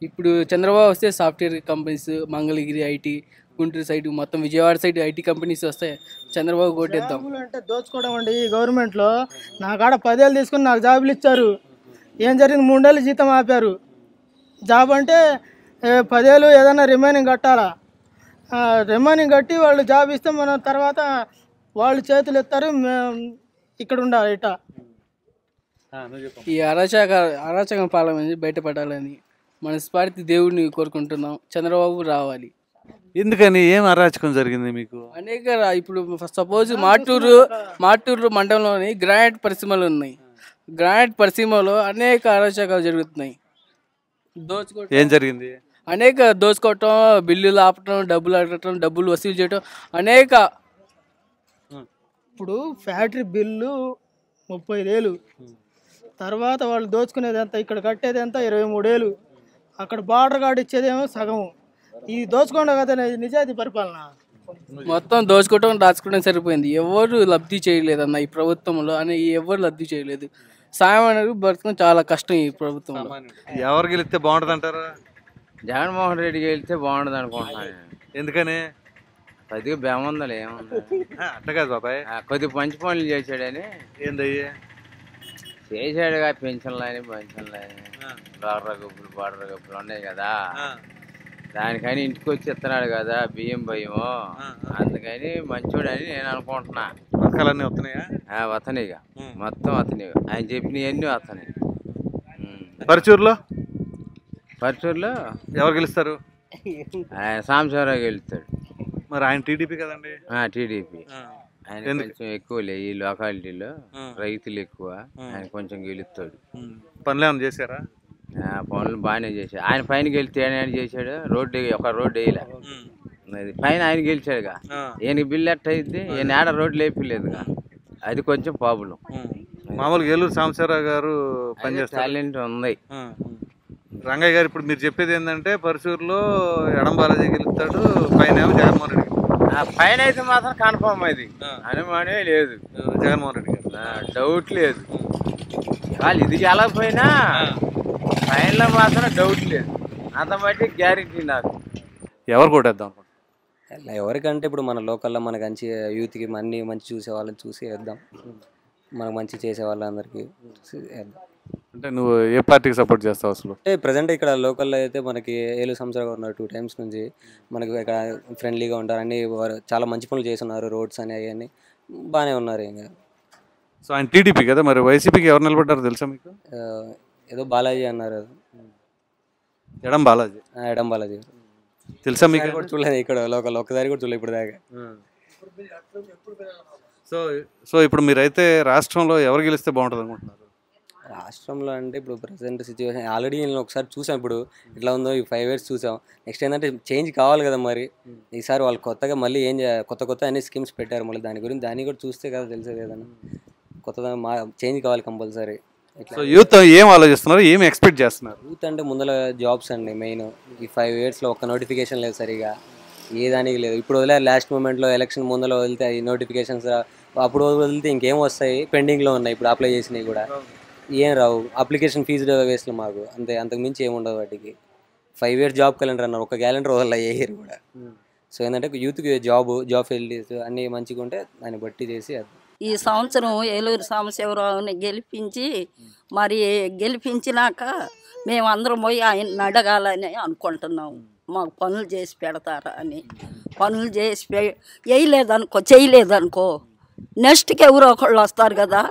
R: ఇప్పుడు చంద్రబాబు వస్తే software companies, Mangalagiri IT, Guntur side మొత్తం విజయవాడ సైడ్ ఐటీ కంపెనీస్ వస్తాయి. చంద్రబాబు కొట్టేద్దాం.
Q: అంటే దోచుకోవడం అండి. ఈ గవర్నమెంట్లో నా కాడ 10 ఏళ్ళు తీసుకుని నాకు జాబులు ఇచ్చారు. ఏం జరిగింది? 3 ఏళ్ళు జీతం ఆపారు. జాబ్ అంటే 10 ఏళ్ళు ఏదైనా రిమైనింగ్ కట్టాలా. రిమైనింగ్ కట్టి వాళ్ళు జాబ్ ఇస్తే మనం తర్వాత వాళ్ళు చేతులు ఎత్తారు, ఇక్కడ ఉండాలి ఇట.
R: ఈ అరాచకం పాలన నుంచి బయటపడాలని మనస్ఫూర్తి దేవుడిని కోరుకుంటున్నాం. చంద్రబాబు రావాలి.
A: ఎందుకని? ఏం అరాచకం జరిగింది మీకు?
R: అనేక ఇప్పుడు సపోజ్ మాటూరు మండలంలోని గ్రానైట్ పరిశ్రమలు ఉన్నాయి. గ్రానైట్ పరిశ్రమలో అనేక అరాచకాలు జరుగుతున్నాయి.
A: ఏం జరిగింది?
R: అనేక దోచుకోవటం, బిల్లులు ఆపటం, డబ్బులు అడగటం, డబ్బులు వసూలు చేయటం అనేక.
Q: ఇప్పుడు ఫ్యాక్టరీ బిల్లు 35 ఏళ్ళు, తర్వాత వాళ్ళు దోచుకునేది ఎంత, ఇక్కడ కట్టేది ఎంత 23 ఏళ్ళు, అక్కడ బార్డర్ గార్డ్ ఇచ్చేదేమో సగం. ఇది దోచుకోండి కదా నిజాయితీ పరిపాలన.
R: మొత్తం దోచుకోవటం దాచుకోవడం సరిపోయింది. ఎవరు లబ్ధి చేయలేదన్న ఈ ప్రభుత్వంలో అని ఎవరు లబ్ధి చేయలేదు. సామాన్యుడు బ్రతకడం చాలా కష్టం ఈ ప్రభుత్వంలో.
A: ఎవరు గెలిస్తే బాగుంటుంది అంటారు?
S: జగన్మోహన్ రెడ్డి గెలిస్తే బాగుంటుంది అనుకుంటున్నాను.
A: ఎందుకని?
S: కొద్దిగా బేముందలే ఏముంది
A: అట్ట కాదు బాబాయ్,
S: కొద్దిగా మంచి పనులు చేశాడని.
A: ఏందయ్యా
S: చేశాడుగా, పెన్షన్లని బార్డర్ గొప్పలు ఉన్నాయి కదా, దానికని ఇంటికి వచ్చి ఇస్తున్నాడు కదా బియ్యం భయము. అందుకని మంచోడని నేను అనుకుంటున్నా.
A: పథకాలన్నీ వస్తున్నాయా?
S: వతనిగా మొత్తం వతనిగా ఆయన చెప్పినవన్నీ వస్తున్నాయి.
A: పరచూరులో
S: ఎవరు గెలుస్తారు? ఆయన సాంబశివరావు గెలుస్తాడు.
A: మరి ఆయన టీడీపీ కదండి.
S: టీడీపీ. ఆయన కొంచెం ఎక్కువలే ఈ లొకాలిటీలో రైతులు ఎక్కువ, ఆయన కొంచెం గెలుస్తాడు.
A: పనులు ఏమైనా చేశారా?
S: పనులు బాగానే చేశాడు. ఆయన పైన గెలిస్తే ఆయన చేశాడు. ఒక రోడ్డు వేయలే, అది పైన ఆయన గెలిచాడుగా. ఈయన బిల్లు ఎట్ట అయింది? ఈయన ఏడ రోడ్లు వేయలేదుగా, అది కొంచెం ప్రాబ్లం.
A: మామూలుగా ఏలూరు సాంబశివరావు గారు పనిచేస్తారు,
S: టాలెంట్ ఉంది.
A: రంగయ్య గారు ఇప్పుడు మీరు చెప్పేది ఏంటంటే పరచూరులో ఎడం బాలాజీ గెలుస్తాడు, పైన ఏమో జగన్మోహన్ రెడ్డి.
S: పైన అయితే మాత్రం కన్ఫర్మ్, అది అనుమానే లేదు.
A: జగన్మోహన్ రెడ్డి గారు
S: డౌట్ లేదు. వాళ్ళు ఇది వెళ్ళకపోయినా పైన మాత్రం డౌట్ లేదు. అంత బట్టి గ్యారెంటీ నాకు.
A: ఎవరు కొట్టేద్దాం?
T: ఎవరికంటే ఇప్పుడు మన లోకల్లో మనకు మంచి యూత్కి అన్ని మంచి చూసే వాళ్ళని చూసి వేద్దాం. మనకు మంచి చేసే వాళ్ళందరికీ వేద్దాం.
A: అంటే నువ్వు ఏ పార్టీకి సపోర్ట్ చేస్తావు అసలు?
T: అంటే ప్రజెంట్ ఇక్కడ లోకల్లో అయితే మనకి ఏలూరు సంవత్సరాలు ఉన్నారు. 2 times నుంచి మనకి ఇక్కడ ఫ్రెండ్లీగా ఉంటారు. అన్ని చాలా మంచి పనులు చేస్తున్నారు. రోడ్స్ అని అవన్నీ బాగానే ఉన్నారు. ఇంకా
A: సో ఆయన టీడీపీ కదా, మరి వైసీపీకి ఎవరు నిలబడ్డారో తెలుసా మీకు?
T: ఏదో బాలాజీ అన్నారు.
A: ఎడం బాలాజీ.
T: ఎడం బాలాజీ
A: తెలుసా మీకు?
T: చూడలేదు ఇక్కడ లోకల్, ఒక్కసారి కూడా చూడలేదు ఇప్పుడు దాకా.
A: సో ఇప్పుడు మీరైతే రాష్ట్రంలో ఎవరు గెలిస్తే బాగుంటుంది అనుకుంటున్నారు?
T: రాష్ట్రంలో అంటే ఇప్పుడు ప్రజెంట్ సిచ్యువేషన్ ఆల్రెడీ నేను ఒకసారి చూసాం. ఇప్పుడు ఇట్లా ఉందో ఈ 5 years చూసాం. నెక్స్ట్ ఏంటంటే చేంజ్ కావాలి కదా. మరి ఈసారి వాళ్ళు కొత్తగా మళ్ళీ కొత్త అన్ని స్కీమ్స్ పెట్టారు. మళ్ళీ దాన్ని కూడా చూస్తే కదా తెలిసేది. ఏదన్నా కొత్తగా చేంజ్ కావాలి కంపల్సరీ.
A: సో యూత్ ఏం ఆలోచిస్తున్నారు, ఏం ఎక్స్పెక్ట్ చేస్తున్నారు?
T: యూత్ అంటే ముందర జాబ్స్ అండి మెయిన్. ఈ 5 yearsలో ఒక్క నోటిఫికేషన్ లేదు సరిగా, ఏ దానికి లేదు. ఇప్పుడు వదిలే లాస్ట్ మూమెంట్లో ఎలక్షన్ ముందర వదిలితే ఈ నోటిఫికేషన్స్, అప్పుడు వదిలితే ఇంకేం వస్తాయి, పెండింగ్లో ఉన్నాయి. ఇప్పుడు అప్లై చేసినవి కూడా ఏం రావు. అప్లికేషన్ ఫీజు వేస్ట్ మాకు అంతే, అంతకు మించి ఏముండదు వాటికి. 5 years జాబ్ క్యాలెండర్ అన్నారు, ఒక క్యాలెండర్ వదల ఏ ఇయర్ కూడా. సో ఏంటంటే యూత్కి జాబ్ ఫెసిలిటీస్ అన్నీ మంచిగా ఉంటే దాన్ని బట్టి చేసి
U: ఈ సంవత్సరం ఏలూరు సాంబశివరావుని గెలిపించినాక మేమందరం పోయి ఆయన అడగాలని అనుకుంటున్నాము. మాకు పనులు చేసి పెడతారా అని. పనులు చేసి చేయలేదనుకో నెక్స్ట్కి ఎవరో ఒకళ్ళు వస్తారు కదా,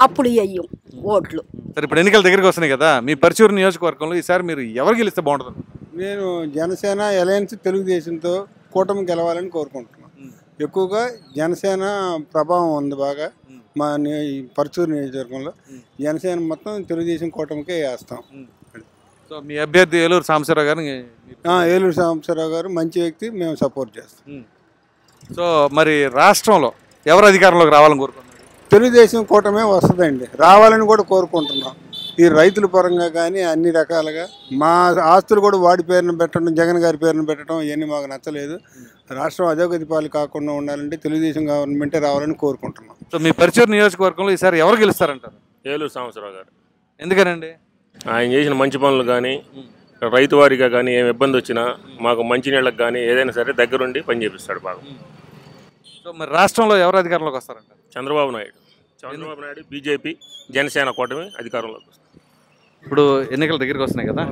U: అప్పుడు వెయ్యం ఓట్లు.
A: సరే, ఇప్పుడు ఎన్నికల దగ్గరికి వస్తున్నాయి కదా, మీ పరచూరు నియోజకవర్గంలో ఈసారి మీరు ఎవరు గెలిస్తే బాగుంటుంది?
V: నేను జనసేన అలయన్స్ తెలుగుదేశంతో కూటమి గెలవాలని కోరుకుంటున్నాను. ఎక్కువగా జనసేన ప్రభావం ఉంది బాగా మా పరచూరు నియోజకవర్గంలో. జనసేన మొత్తం తెలుగుదేశం కూటమికే వేస్తాం.
A: సో మీ అభ్యర్థి ఏలూరు సాంబశివరావు గారు?
V: ఏలూరు సాంబశివరావు గారు మంచి వ్యక్తి, మేము సపోర్ట్ చేస్తాం.
A: సో మరి రాష్ట్రంలో ఎవరు అధికారంలోకి రావాలని కోరుకుంటున్నారు?
V: తెలుగుదేశం కూటమే వస్తుందండి, రావాలని కూడా కోరుకుంటున్నాం. ఈ రైతుల పరంగా కానీ అన్ని రకాలుగా మా ఆస్తులు కూడా వాడి పేరును పెట్టడం, జగన్ గారి పేరును పెట్టడం ఇవన్నీ మాకు నచ్చలేదు. రాష్ట్రం అధోగతి పాలు కాకుండా ఉండాలంటే తెలుగుదేశం గవర్నమెంటే రావాలని కోరుకుంటున్నాం.
A: సో మీ పరిచయ నియోజకవర్గంలో ఈసారి ఎవరు గెలుస్తారంటారు?
C: ఏలూరు సాంబశివరావు గారు.
A: ఎందుకనండి?
C: ఆయన చేసిన మంచి పనులు కానీ రైతు వారిగా కానీ ఏమి ఇబ్బంది వచ్చినా మాకు మంచినీళ్ళకి కానీ ఏదైనా సరే దగ్గరుండి పని చేపిస్తాడు బాగా.
A: సో మరి రాష్ట్రంలో ఎవరు అధికారంలోకి వస్తారంటారు?
C: చంద్రబాబు నాయుడు బీజేపీ జనసేన కూటమి అధికారంలోకి వస్తారు.
A: ఇప్పుడు ఎన్నికల దగ్గరికి వస్తున్నాయి కదా,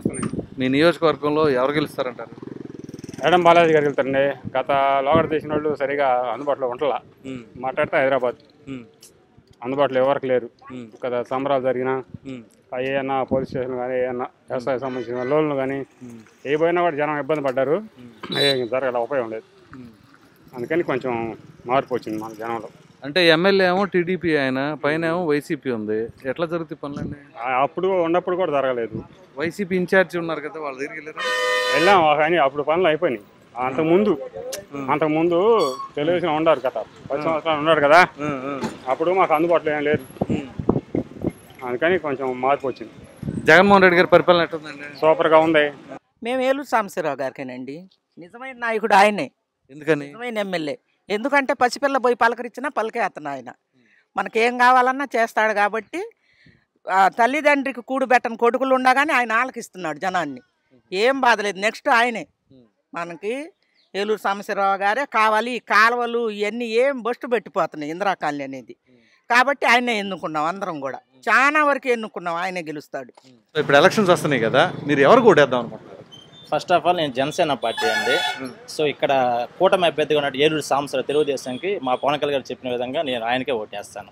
A: మీ నియోజకవర్గంలో ఎవరు గెలుస్తారంటారు?
D: మేడం బాలాజీ గారు వెళ్తారండి. గత లోగడ చేసిన వాళ్ళు సరిగా అందుబాటులో ఉంటలా. మాట్లాడితే హైదరాబాద్ అందుబాటులో ఎవరికి లేరు. గత సంబరాలు జరిగినా ఏమన్నా పోలీస్ స్టేషన్ కానీ ఏమన్నా వ్యవసాయ సంబంధించిన లోన్లు కానీ ఏ పోయినా కూడా జనం ఇబ్బంది పడ్డారు. జరగల ఉపయోగం లేదు. అందుకని కొంచెం మార్పు వచ్చింది మన జనంలో.
A: అంటే ఎమ్మెల్యే ఏమో టీడీపీ, ఆయన పైన ఏమో వైసీపీ ఉంది. ఎట్లా జరుగుతాయి పనులన్నీ?
D: అప్పుడు ఉన్నప్పుడు కూడా జరగలేదు.
A: వైసీపీ ఇన్ఛార్జి ఉన్నారు కదా, వాళ్ళ దగ్గరికి వెళ్ళారు.
D: వెళ్ళాం కానీ అప్పుడు పనులు అయిపోయినాయి. అంతకుముందు తెలుగుదేశం ఉన్నారు కదా, 10 సంవత్సరాలు ఉన్నాడు కదా, అప్పుడు మాకు అందుబాటులో ఏం లేదు. అందుకని కొంచెం మార్పు వచ్చింది.
A: జగన్మోహన్ రెడ్డి గారి పరిపాలన ఎట్లుందండి?
D: సూపర్గా ఉంది.
W: మేము ఏలూరు సాంబశివరావు గారికేనండి. నిజమైన నాయకుడు ఆయనే.
A: ఎందుకని?
W: నిజమైన ఎమ్మెల్యే. ఎందుకంటే పసిపిల్ల పోయి పలకరించినా పలికే అతను ఆయన. మనకేం కావాలన్నా చేస్తాడు కాబట్టి తల్లిదండ్రికి కూడుబెట్టని కొడుకులు ఉండగానే ఆయన ఆలకిస్తున్నాడు జనాన్ని. ఏం బాధలేదు. నెక్స్ట్ ఆయనే మనకి ఏలూరు సాంబశివరావు గారే కావాలి. ఈ కాలువలు ఇవన్నీ ఏం బస్టు పెట్టిపోతున్నాయి ఇందిరా కాలనీ అనేది. కాబట్టి ఆయనే ఎన్నుకున్నాం, అందరం కూడా చాలా వరకు ఎన్నుకున్నాం. ఆయనే గెలుస్తాడు.
A: ఇప్పుడు ఎలక్షన్స్ వస్తున్నాయి కదా, మీరు ఎవరు ఓటేద్దాం అనుకుంటున్నారు?
X: ఫస్ట్ ఆఫ్ ఆల్ నేను జనసేన పార్టీ అండి. సో ఇక్కడ కూటమి అభ్యర్థిగా ఉన్నట్టు ఏలూరు సాంబశివరావు తెలుగుదేశంకి మా పవన్ కళ్యాణ్ గారు చెప్పిన విధంగా నేను ఆయనకే ఓటేస్తాను.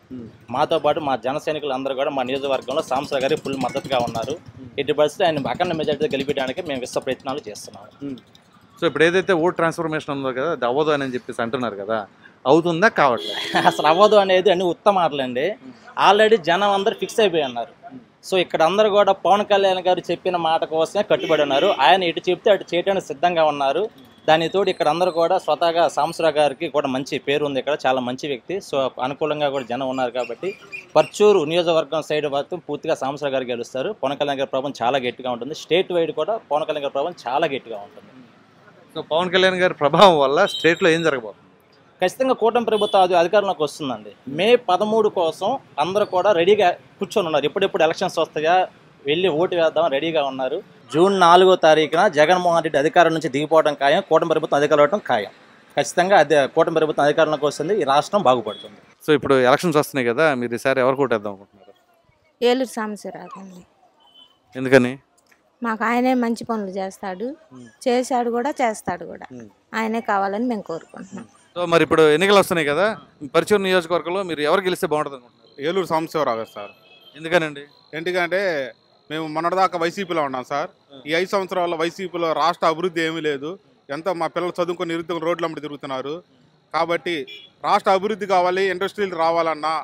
X: మాతో పాటు మా జన సైనికులు అందరూ కూడా మా నియోజకవర్గంలో సాంబశివరావు గారికి ఫుల్ మద్దతుగా ఉన్నారు. 80% ఆయన అఖండ మెజార్టీతో గెలిపించడానికి మేము విశ్వ ప్రయత్నాలు చేస్తున్నాము.
A: సో ఇప్పుడు ఏదైతే ఓట్ ట్రాన్స్ఫర్మేషన్ ఉందో కదా, అది అవ్వదు అని చెప్పేసి అంటున్నారు కదా, అవుతుందా కావట్లేదు?
X: అసలు అవ్వదు అనేది అన్ని ఉత్తమ మాటలండి. ఆల్రెడీ జనం అందరూ ఫిక్స్ అయిపోయి ఉన్నారు. సో ఇక్కడ అందరూ కూడా పవన్ కళ్యాణ్ గారు చెప్పిన మాట కోసమే కట్టుబడి ఉన్నారు. ఆయన ఇటు చెప్తే అటు చేయడానికి సిద్ధంగా ఉన్నారు. దానితోటి ఇక్కడ అందరూ కూడా స్వతహాగా సాంబశివరావు గారికి కూడా మంచి పేరు ఉంది. ఇక్కడ చాలా మంచి వ్యక్తి. సో అనుకూలంగా కూడా జనం ఉన్నారు కాబట్టి పర్చూరు నియోజకవర్గం సైడ్ మొత్తం పూర్తిగా సాంబశివరావు గారు గెలుస్తారు. పవన్ కళ్యాణ్ గారి ప్రభావం చాలా గట్టిగా ఉంటుంది. స్టేట్ వైడ్ కూడా పవన్ కళ్యాణ్ గారి ప్రభావం చాలా గట్టిగా ఉంటుంది.
A: సో పవన్ కళ్యాణ్ గారి ప్రభావం వల్ల స్టేట్లో ఏం జరగబోతుంది?
X: ఖచ్చితంగా కూటమి ప్రభుత్వం అధికారంలోకి వస్తుందండి. మే 13 కోసం అందరూ కూడా రెడీగా కూర్చొని ఉన్నారు. ఎప్పుడెప్పుడు ఎలక్షన్స్ వస్తాయా వెళ్ళి ఓటు వేద్దాం రెడీగా ఉన్నారు. జూన్ 4వ తారీఖున జగన్మోహన్ రెడ్డి అధికారం నుంచి దిగిపోవడం ఖాయం, కూటమి ప్రభుత్వం అధికారం అవడం ఖాయం. ఖచ్చితంగా కూటమి ప్రభుత్వం అధికారంలోకి వస్తుంది. ఈ రాష్ట్రం బాగుపడుతుంది.
A: సో ఇప్పుడు ఎలక్షన్స్ వస్తున్నాయి కదా, మీరు ఈసారి ఎవరు ఓటేద్దాం అనుకుంటున్నారు?
Y: ఏలూరు సాంబశివరావు అండి.
A: ఎందుకని?
Y: మాకు ఆయనే మంచి పనులు చేస్తాడు, చేశాడు కూడా, చేస్తాడు కూడా. ఆయనే కావాలని మేము కోరుకుంటున్నాం.
A: సో మరి ఇప్పుడు ఎన్నికలు వస్తున్నాయి కదా, పరిచయం నియోజకవర్గంలో మీరు ఎవరు గెలిస్తే బాగుంటుంది అనుకుంటున్నారు?
Z: ఏలూరు సాంబశివరావు గారు సార్.
A: ఎందుకనండి?
Z: ఎందుకంటే మేము మొన్నటిదాకా వైసీపీలో ఉన్నాం సార్. ఈ 5 సంవత్సరాల్లో వైసీపీలో రాష్ట్ర అభివృద్ధి ఏమీ లేదు. ఎంతో మా పిల్లలు చదువుకొని నిరుద్యోగం రోడ్ల అమ్మడి తిరుగుతున్నారు. కాబట్టి రాష్ట్ర అభివృద్ధి కావాలి, ఇండస్ట్రీలు రావాలన్నా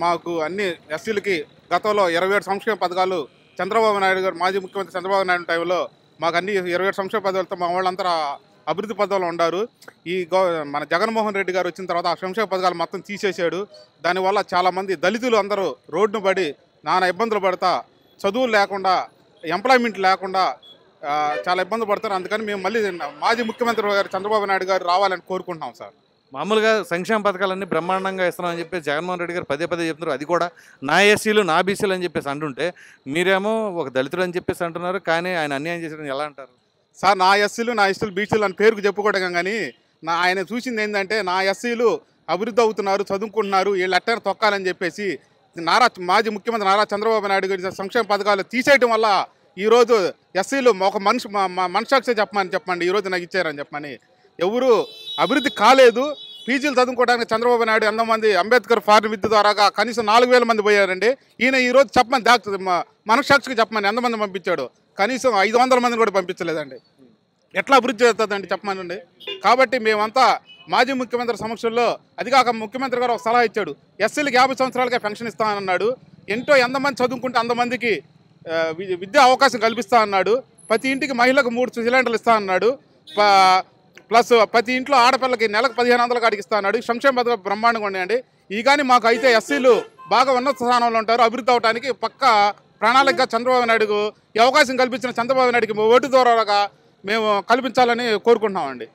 Z: మాకు అన్ని ఎస్సీలకి గతంలో 27 సంక్షేమ పథకాలు చంద్రబాబు నాయుడు గారు, మాజీ ముఖ్యమంత్రి చంద్రబాబు నాయుడు టైంలో మాకు అన్ని 27 సంక్షేమ పథకాలతో మా వాళ్ళంతా అభివృద్ధి పథకాలు ఉన్నారు. మన జగన్మోహన్ రెడ్డి గారు వచ్చిన తర్వాత ఆ సంక్షేమ పథకాలు మొత్తం తీసేశాడు. దానివల్ల చాలామంది దళితులు అందరూ రోడ్డును పడి నానా ఇబ్బందులు పడతా, చదువులు లేకుండా, ఎంప్లాయ్మెంట్ లేకుండా చాలా ఇబ్బంది పడతారు. అందుకని మేము మళ్ళీ మాజీ ముఖ్యమంత్రి గారు చంద్రబాబు నాయుడు గారు రావాలని కోరుకుంటున్నాం సార్.
A: మామూలుగా సంక్షేమ పథకాలన్నీ బ్రహ్మాండంగా ఇస్తున్నామని చెప్పేసి జగన్మోహన్ రెడ్డి గారు పదే చెప్తున్నారు. అది కూడా నా ఎస్సీలు నా బీసీలు అని చెప్పేసి అంటుంటే మీరేమో ఒక దళితులు అని చెప్పేసి అంటున్నారు. కానీ ఆయన అన్యాయం చేసిన ఎలా అంటారు
Z: సార్? నా ఎస్సీలు నా ఎస్సీలు బీసీలు అని పేరుకు చెప్పుకోవడం కానీ ఆయన చూసింది ఏంటంటే నా ఎస్సీలు అభివృద్ధి అవుతున్నారు, చదువుకుంటున్నారు, వీళ్ళు ఎట్టని తొక్కాలని చెప్పేసి మాజీ ముఖ్యమంత్రి నారా చంద్రబాబు నాయుడు గారి సంక్షేమ పథకాలు తీసేయడం వల్ల ఈరోజు ఎస్సీలు ఒక మనసాక్షి చెప్పండి ఈరోజు నాకు ఇచ్చారని చెప్పమని ఎవరు అభివృద్ధి కాలేదు. పీజీలు చదువుకోవడానికి చంద్రబాబు నాయుడు ఎంతమంది అంబేద్కర్ ఫారెన్ విద్య ద్వారా కనీసం 4000 మంది పోయారండి. ఈయన ఈరోజు చెప్పమని మనసాక్షికి చెప్పమని ఎంతమంది పంపించాడు? కనీసం 500 మందిని కూడా పంపించలేదండి. ఎట్లా అభివృద్ధి చేస్తుందండి చెప్పమనండి. కాబట్టి మేమంతా మాజీ ముఖ్యమంత్రి సమక్షంలో, అది కాక ముఖ్యమంత్రి గారు ఒక సలహా ఇచ్చాడు, ఎస్సీలకు 50 సంవత్సరాలకే పెన్షన్ ఇస్తానన్నాడు. ఎంతమంది చదువుకుంటే అంతమందికి విద్యా అవకాశం కల్పిస్తా అన్నాడు. ప్రతి ఇంటికి మహిళలకు 3 సిలిండర్లు ఇస్తా అన్నాడు. ప్లస్ ప్రతి ఇంట్లో ఆడపిల్లకి నెలకు 1500 కాడికి ఇస్తా అన్నాడు. సంక్షేమ పథకం బ్రహ్మాండంగా ఉన్నాయండి. ఈ కానీ మాకు అయితే ఎస్సీలు బాగా ఉన్నత స్థానంలో ఉంటారు, అభివృద్ధి అవడానికి పక్క ప్రణాళికగా చంద్రబాబు నాయుడుకు ఈ అవకాశం కల్పించిన చంద్రబాబు నాయుడుకి ఓటు ద్వారా మేము కల్పించాలని కోరుకుంటున్నామండి.